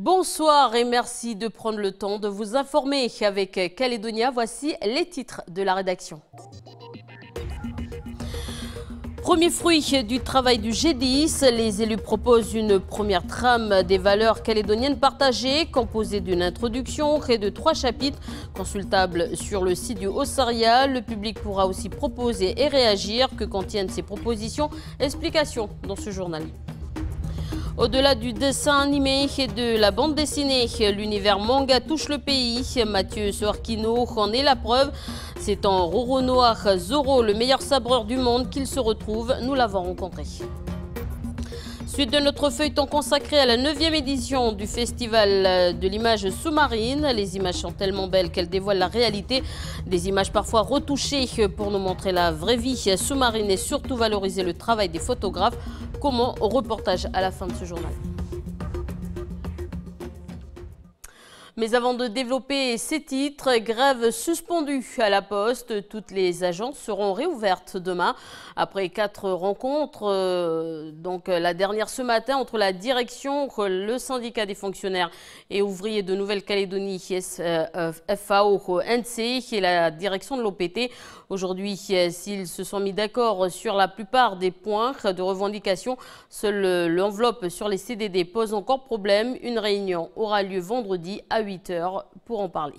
Bonsoir et merci de prendre le temps de vous informer avec Calédonia. Voici les titres de la rédaction. Premier fruit du travail du G10, les élus proposent une première trame des valeurs calédoniennes partagées, composée d'une introduction et de 3 chapitres consultables sur le site du Haut-Saria. Le public pourra aussi proposer et réagir. Que contiennent ces propositions? Explication dans ce journal. Au-delà du dessin animé et de la bande dessinée, l'univers manga touche le pays. Mathieu Soarkino en est la preuve. C'est en Roro Noir Zoro, le meilleur sabreur du monde, qu'il se retrouve. Nous l'avons rencontré. Suite de notre feuilleton consacré à la 9e édition du Festival de l'image sous-marine. Les images sont tellement belles qu'elles dévoilent la réalité. Des images parfois retouchées pour nous montrer la vraie vie sous-marine et surtout valoriser le travail des photographes. Comment? Au reportage à la fin de ce journal. Mais avant de développer ces titres, grève suspendue à la Poste. Toutes les agences seront réouvertes demain. Après 4 rencontres, donc la dernière ce matin entre la direction, le syndicat des fonctionnaires et ouvriers de Nouvelle-Calédonie, FAO, NC et la direction de l'OPT. Aujourd'hui, s'ils se sont mis d'accord sur la plupart des points de revendication, seule l'enveloppe sur les CDD pose encore problème. Une réunion aura lieu vendredi à 8 h pour en parler.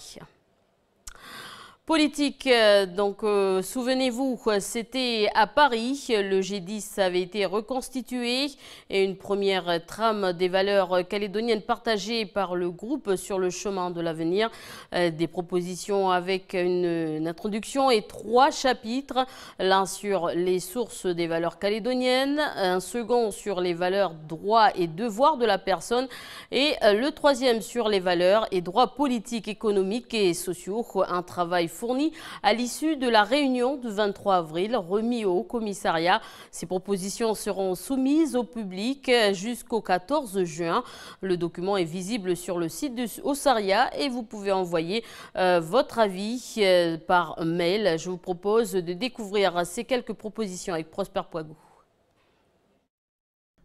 Politique, donc souvenez-vous, c'était à Paris, le G10 avait été reconstitué et une première trame des valeurs calédoniennes partagées par le groupe sur le chemin de l'avenir. Des propositions avec une introduction et 3 chapitres, l'un sur les sources des valeurs calédoniennes, un second sur les valeurs, droits et devoirs de la personne et le 3e sur les valeurs et droits politiques, économiques et sociaux. Un travail fourni à l'issue de la réunion du 23 avril remis au commissariat. Ces propositions seront soumises au public jusqu'au 14 juin. Le document est visible sur le site du Haut-Saria et vous pouvez envoyer votre avis par mail. Je vous propose de découvrir ces quelques propositions avec Prosper Poigou.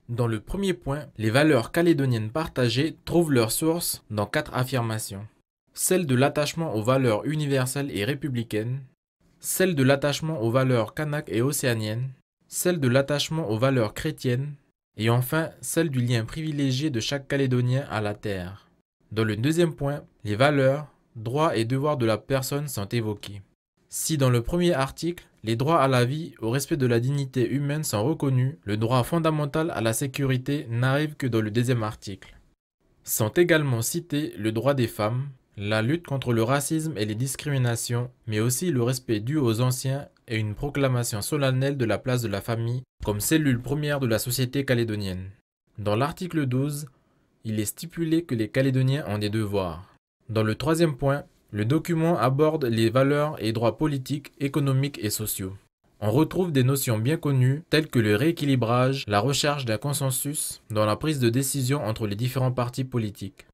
Dans le premier point, les valeurs calédoniennes partagées trouvent leur source dans 4 affirmations. Celle de l'attachement aux valeurs universelles et républicaines, celle de l'attachement aux valeurs kanak et océaniennes, celle de l'attachement aux valeurs chrétiennes, et enfin celle du lien privilégié de chaque Calédonien à la terre. Dans le deuxième point, les valeurs, droits et devoirs de la personne sont évoqués. Si dans le premier article, les droits à la vie, au respect de la dignité humaine sont reconnus, le droit fondamental à la sécurité n'arrive que dans le deuxième article. Sont également cités le droit des femmes, la lutte contre le racisme et les discriminations, mais aussi le respect dû aux anciens et une proclamation solennelle de la place de la famille comme cellule première de la société calédonienne. Dans l'article 12, il est stipulé que les Calédoniens ont des devoirs. Dans le troisième point, le document aborde les valeurs et droits politiques, économiques et sociaux. On retrouve des notions bien connues telles que le rééquilibrage, la recherche d'un consensus dans la prise de décision entre les différents partis politiques.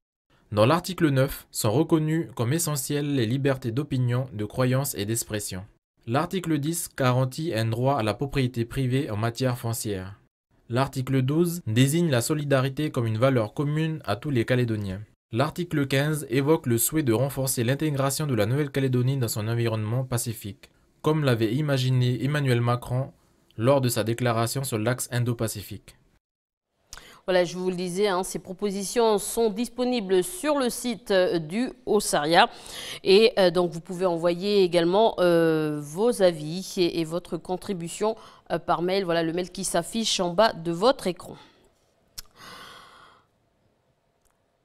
Dans l'article 9, sont reconnues comme essentielles les libertés d'opinion, de croyance et d'expression. L'article 10 garantit un droit à la propriété privée en matière foncière. L'article 12 désigne la solidarité comme une valeur commune à tous les Calédoniens. L'article 15 évoque le souhait de renforcer l'intégration de la Nouvelle-Calédonie dans son environnement pacifique, comme l'avait imaginé Emmanuel Macron lors de sa déclaration sur l'axe Indo-Pacifique. Voilà, je vous le disais, ces propositions sont disponibles sur le site du Haut-Saria. Et donc, vous pouvez envoyer également vos avis et votre contribution par mail. Voilà le mail qui s'affiche en bas de votre écran.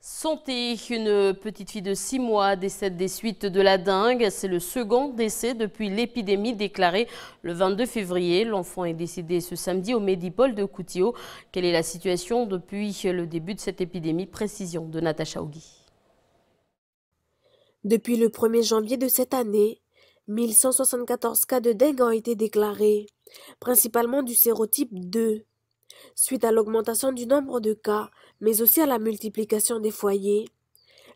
Santé, une petite fille de 6 mois décède des suites de la dengue. C'est le second décès depuis l'épidémie déclarée le 22 février. L'enfant est décédé ce samedi au Médipôle de Koutio. Quelle est la situation depuis le début de cette épidémie? Précision de Natacha Ougui. Depuis le 1er janvier de cette année, 1174 cas de dengue ont été déclarés, principalement du sérotype 2. Suite à l'augmentation du nombre de cas, mais aussi à la multiplication des foyers,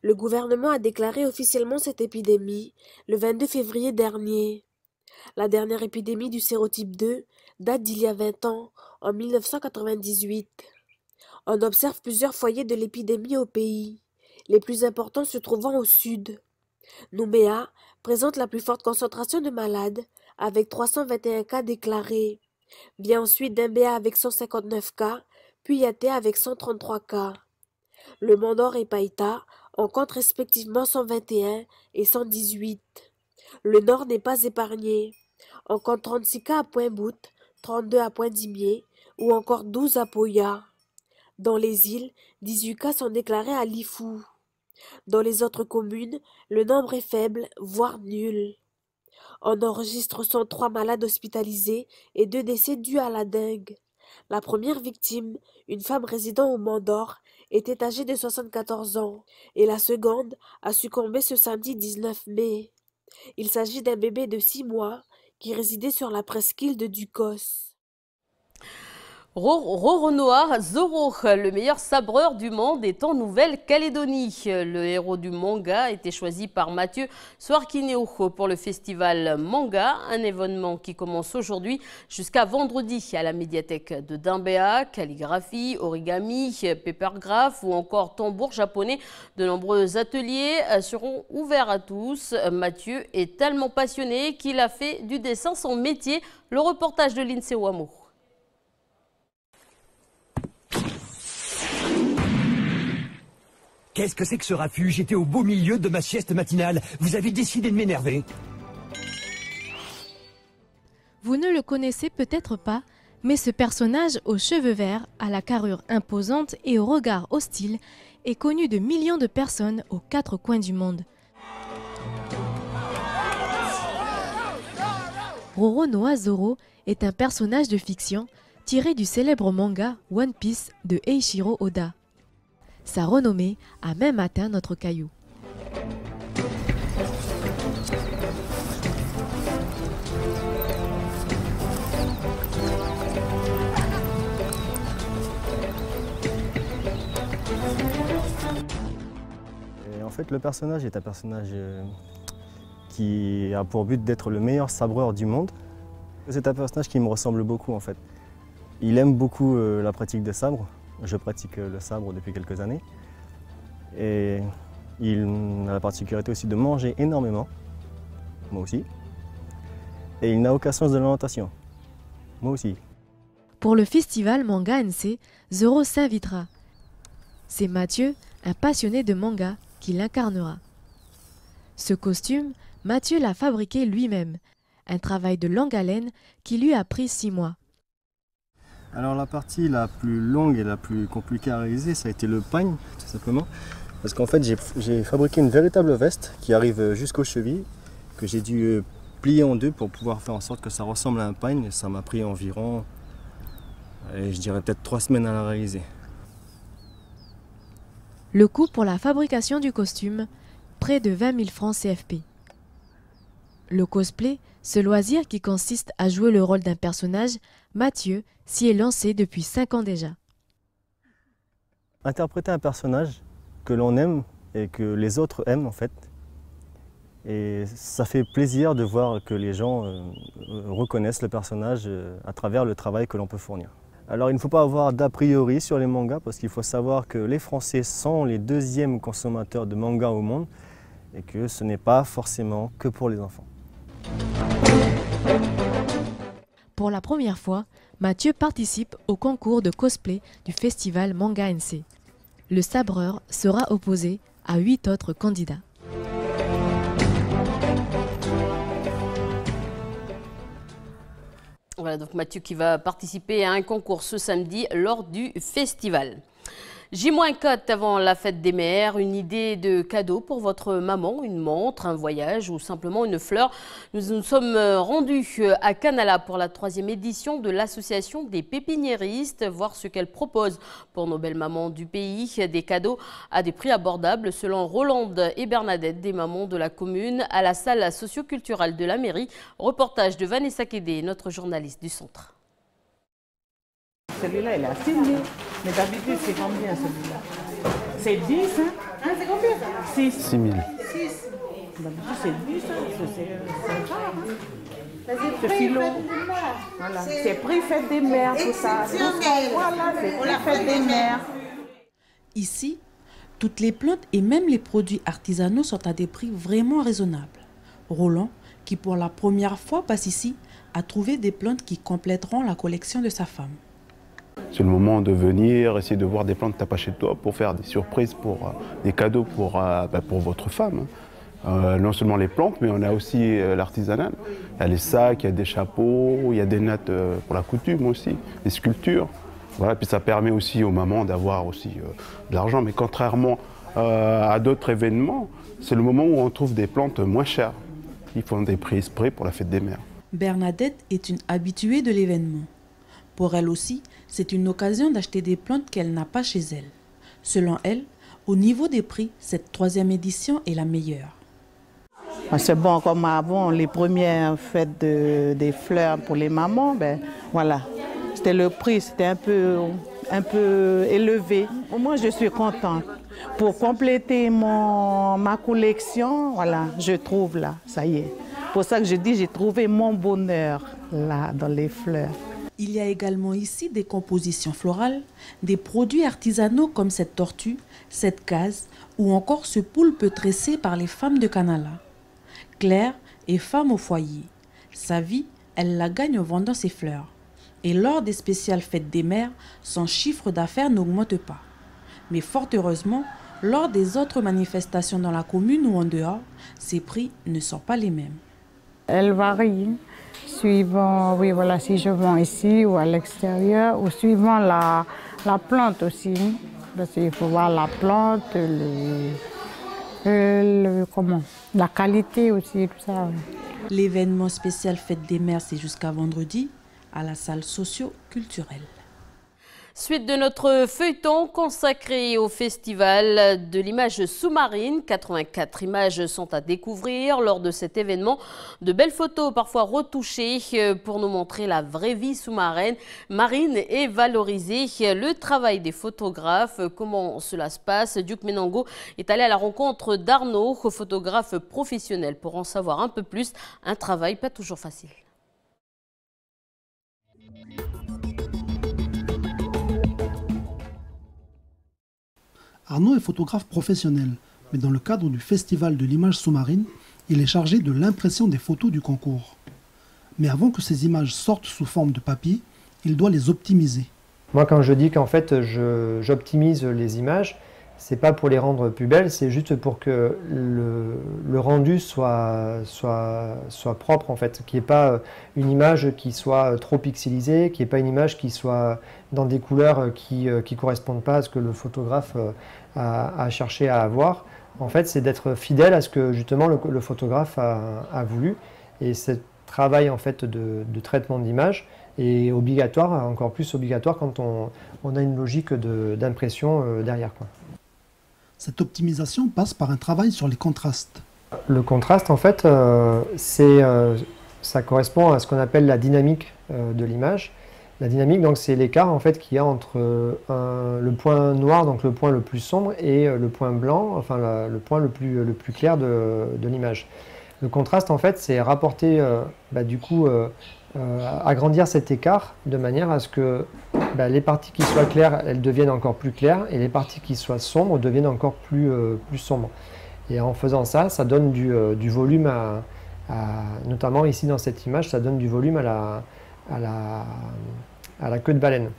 le gouvernement a déclaré officiellement cette épidémie le 22 février dernier. La dernière épidémie du sérotype 2 date d'il y a 20 ans, en 1998. On observe plusieurs foyers de l'épidémie au pays, les plus importants se trouvant au sud. Nouméa présente la plus forte concentration de malades, avec 321 cas déclarés. Vient ensuite Dembéa avec 159 cas, puis Yaté avec 133 cas. Le Mandor et Païta en comptent respectivement 121 et 118. Le Nord n'est pas épargné. On compte 36 cas à Pointe-Bout, 32 à Pointe-Dimier ou encore 12 à Poya. Dans les îles, 18 cas sont déclarés à Lifou. Dans les autres communes, le nombre est faible, voire nul. On enregistre 103 malades hospitalisés et 2 décès dus à la dengue. La première victime, une femme résidant au Mandor, était âgée de 74 ans et la seconde a succombé ce samedi 19 mai. Il s'agit d'un bébé de 6 mois qui résidait sur la presqu'île de Ducos. Roronoa Zoro, le meilleur sabreur du monde, est en Nouvelle-Calédonie. Le héros du manga a été choisi par Mathieu Soarkineo pour le festival Manga, un événement qui commence aujourd'hui jusqu'à vendredi à la médiathèque de Dembéa. Calligraphie, origami, papergraph ou encore tambour japonais. De nombreux ateliers seront ouverts à tous. Mathieu est tellement passionné qu'il a fait du dessin son métier. Le reportage de Lindsay Wamo. Qu'est-ce que c'est que ce raffut? J'étais au beau milieu de ma sieste matinale. Vous avez décidé de m'énerver. Vous ne le connaissez peut-être pas, mais ce personnage aux cheveux verts, à la carrure imposante et au regard hostile est connu de millions de personnes aux 4 coins du monde. Roronoa Zoro est un personnage de fiction tiré du célèbre manga One Piece de Eiichiro Oda. Sa renommée a même atteint notre caillou. Et en fait, le personnage est un personnage qui a pour but d'être le meilleur sabreur du monde. C'est un personnage qui me ressemble beaucoup en fait. Il aime beaucoup la pratique des sabres. Je pratique le sabre depuis quelques années et il a la particularité aussi de manger énormément, moi aussi, et il n'a aucun sens de l'orientation, moi aussi. Pour le festival Manga NC, Zoro s'invitera. C'est Mathieu, un passionné de manga, qui l'incarnera. Ce costume, Mathieu l'a fabriqué lui-même, un travail de longue haleine qui lui a pris 6 mois. Alors la partie la plus longue et la plus compliquée à réaliser, ça a été le pagne, tout simplement. Parce qu'en fait, j'ai fabriqué une véritable veste qui arrive jusqu'aux chevilles, que j'ai dû plier en deux pour pouvoir faire en sorte que ça ressemble à un pagne. Ça m'a pris environ, je dirais peut-être 3 semaines à la réaliser. Le coût pour la fabrication du costume, près de 20 000 francs CFP. Le cosplay, ce loisir qui consiste à jouer le rôle d'un personnage, Mathieu s'y est lancé depuis 5 ans déjà. Interpréter un personnage que l'on aime et que les autres aiment en fait. Et ça fait plaisir de voir que les gens reconnaissent le personnage à travers le travail que l'on peut fournir. Alors il ne faut pas avoir d'a priori sur les mangas parce qu'il faut savoir que les Français sont les 2e consommateurs de mangas au monde et que ce n'est pas forcément que pour les enfants. Pour la première fois, Mathieu participe au concours de cosplay du festival Manga NC. Le sabreur sera opposé à 8 autres candidats. Voilà donc Mathieu qui va participer à un concours ce samedi lors du festival. J-4 avant la fête des mères, une idée de cadeau pour votre maman, une montre, un voyage ou simplement une fleur. Nous nous sommes rendus à Canala pour la 3e édition de l'association des pépiniéristes, voir ce qu'elle propose pour nos belles mamans du pays, des cadeaux à des prix abordables selon Rolande et Bernadette, des mamans de la commune, à la salle socioculturelle de la mairie. Reportage de Vanessa Kédé, notre journaliste du centre. Celui-là, il est à 6 000. Mais d'habitude, c'est combien celui-là? C'est 10, hein? Ah, c'est combien ça? 6. 6 000. 6. D'habitude, c'est 10, hein? C'est rare, hein? C'est philo. Voilà. C'est prix fête des mères, tout ça. Voilà, c'est prix fête des mères. Ici, Toutes les plantes et même les produits artisanaux sont à des prix vraiment raisonnables. Roland, qui pour la première fois passe ici, a trouvé des plantes qui compléteront la collection de sa femme. C'est le moment de venir, essayer de voir des plantes que tu n'as pas chez toi pour faire des surprises, pour des cadeaux pour votre femme. Non seulement les plantes, mais on a aussi l'artisanal. Il y a les sacs, il y a des chapeaux, il y a des nattes pour la coutume aussi, des sculptures. Voilà, puis ça permet aussi aux mamans d'avoir aussi de l'argent. Mais contrairement à d'autres événements, c'est le moment où on trouve des plantes moins chères. Ils font des prix exprès pour la fête des mères. Bernadette est une habituée de l'événement. Pour elle aussi, c'est une occasion d'acheter des plantes qu'elle n'a pas chez elle. Selon elle, au niveau des prix, cette 3e édition est la meilleure. C'est bon, comme avant, les premières fêtes des fleurs pour les mamans, ben voilà. C'était le prix, c'était un peu élevé. Moi, je suis contente. Pour compléter ma collection, voilà, je trouve là, ça y est. Pour ça que je dis, j'ai trouvé mon bonheur là, dans les fleurs. Il y a également ici des compositions florales, des produits artisanaux comme cette tortue, cette case ou encore ce poulpe tressé par les femmes de Canala. Claire est femme au foyer. Sa vie, elle la gagne en vendant ses fleurs. Et lors des spéciales fêtes des mères, son chiffre d'affaires n'augmente pas. Mais fort heureusement, lors des autres manifestations dans la commune ou en dehors, ces prix ne sont pas les mêmes. Elle varie, suivant, oui, voilà, si je vends ici ou à l'extérieur, ou suivant la plante aussi. Parce qu'il faut voir la plante, la qualité aussi, tout ça. L'événement spécial Fête des Mères, c'est jusqu'à vendredi à la salle socio-culturelle. Suite de notre feuilleton consacré au festival de l'image sous-marine. 84 images sont à découvrir lors de cet événement. De belles photos parfois retouchées pour nous montrer la vraie vie sous-marine et valoriser le travail des photographes. Comment cela se passe? Duc Menango est allé à la rencontre d'Arnaud, photographe professionnel. Pour en savoir un peu plus, un travail pas toujours facile. Arnaud est photographe professionnel, mais dans le cadre du Festival de l'image sous-marine, il est chargé de l'impression des photos du concours. Mais avant que ces images sortent sous forme de papier, il doit les optimiser. Moi, quand je dis qu'en fait j'optimise les images, c'est pas pour les rendre plus belles, c'est juste pour que le rendu soit propre en fait, qu'il n'y ait pas une image qui soit trop pixelisée, qu'il n'y ait pas une image qui soit dans des couleurs qui correspondent pas à ce que le photographe a cherché à avoir. En fait, c'est d'être fidèle à ce que justement le photographe a voulu, et ce travail en fait de traitement d'image est obligatoire, encore plus obligatoire quand on a une logique d'impression derrière, quoi. Cette optimisation passe par un travail sur les contrastes. Le contraste, en fait, ça correspond à ce qu'on appelle la dynamique de l'image. La dynamique, donc, c'est l'écart en fait qu'il y a entre le point noir, donc le point le plus sombre, et le point blanc, enfin le point le plus clair de l'image. Le contraste, en fait, c'est rapporter, du coup, agrandir cet écart de manière à ce que les parties qui soient claires, elles deviennent encore plus claires, et les parties qui soient sombres deviennent encore plus sombres. Et en faisant ça, ça donne du volume notamment ici dans cette image, ça donne du volume à la queue de baleine.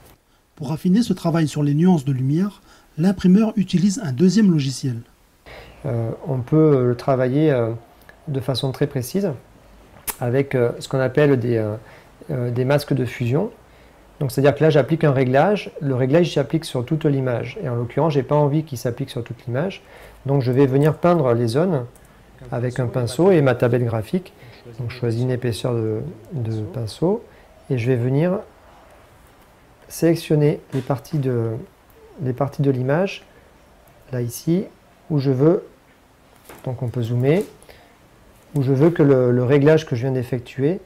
Pour affiner ce travail sur les nuances de lumière, l'imprimeur utilise un deuxième logiciel. On peut le travailler de façon très précise avec ce qu'on appelle des masques de fusion. Donc c'est-à-dire que là j'applique un réglage, le réglage s'applique sur toute l'image, et en l'occurrence j'ai pas envie qu'il s'applique sur toute l'image, donc je vais venir peindre les zones avec un pinceau et ma tablette graphique. Donc je choisis une épaisseur de pinceau et je vais venir sélectionner les parties de l'image, là ici, où je veux, donc on peut zoomer, où je veux que le réglage que je viens d'effectuer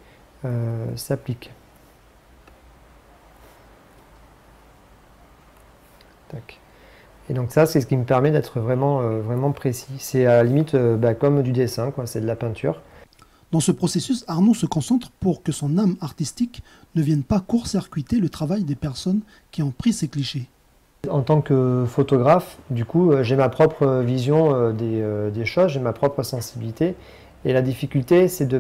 s'applique. Et donc ça, c'est ce qui me permet d'être vraiment précis. C'est à la limite comme du dessin, quoi, c'est de la peinture. Dans ce processus, Arnaud se concentre pour que son âme artistique ne vienne pas court-circuiter le travail des personnes qui ont pris ces clichés. En tant que photographe, du coup, j'ai ma propre vision des choses, j'ai ma propre sensibilité. Et la difficulté, c'est de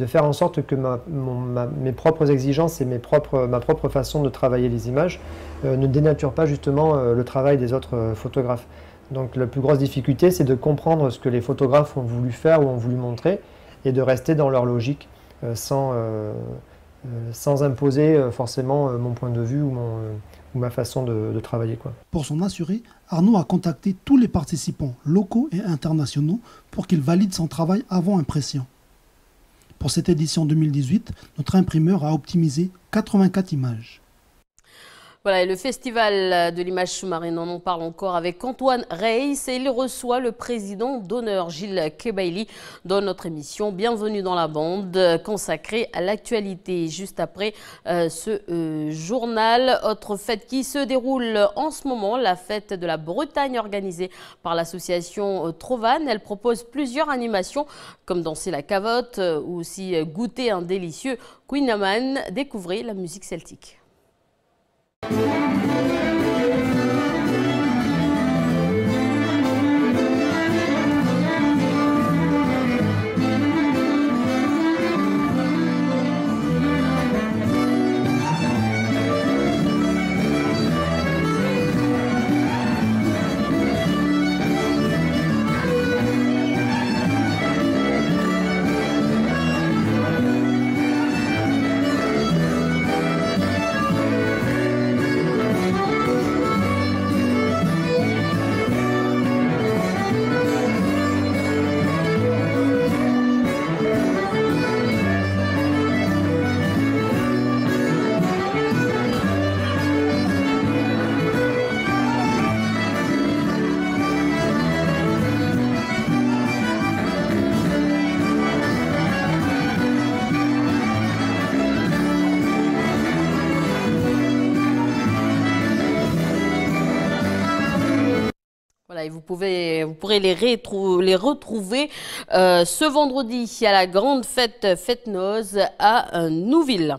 faire en sorte que mes propres exigences et ma propre façon de travailler les images ne dénaturent pas justement le travail des autres photographes. Donc la plus grosse difficulté, c'est de comprendre ce que les photographes ont voulu faire ou ont voulu montrer et de rester dans leur logique sans imposer forcément mon point de vue ou ma façon de travailler, quoi. Pour s'en assurer, Arnaud a contacté tous les participants locaux et internationaux pour qu'ils valident son travail avant impression. Pour cette édition 2018, notre imprimeur a optimisé 84 images. Voilà, et le Festival de l'image sous-marine, on en parle encore avec Antoine Reis et il reçoit le président d'honneur Gilles Kebaili dans notre émission Bienvenue dans la bande consacrée à l'actualité. Juste après ce journal, autre fête qui se déroule en ce moment, la fête de la Bretagne organisée par l'association Trovan. Elle propose plusieurs animations comme danser la cavotte ou aussi goûter un délicieux Queenaman. Découvrez la musique celtique. Et vous pourrez les retrouver ce vendredi à la grande fête Noz à Nouville.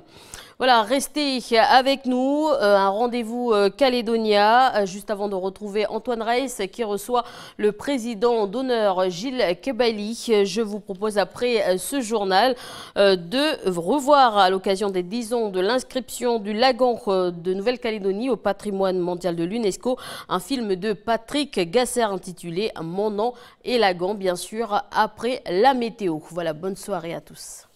Voilà, restez avec nous, un rendez-vous Calédonia, juste avant de retrouver Antoine Reis qui reçoit le président d'honneur Gilles Kebaili. Je vous propose après ce journal de revoir à l'occasion des 10 ans de l'inscription du lagon de Nouvelle-Calédonie au patrimoine mondial de l'UNESCO, un film de Patrick Gasser intitulé Mon nom et lagon, bien sûr, après la météo. Voilà, bonne soirée à tous.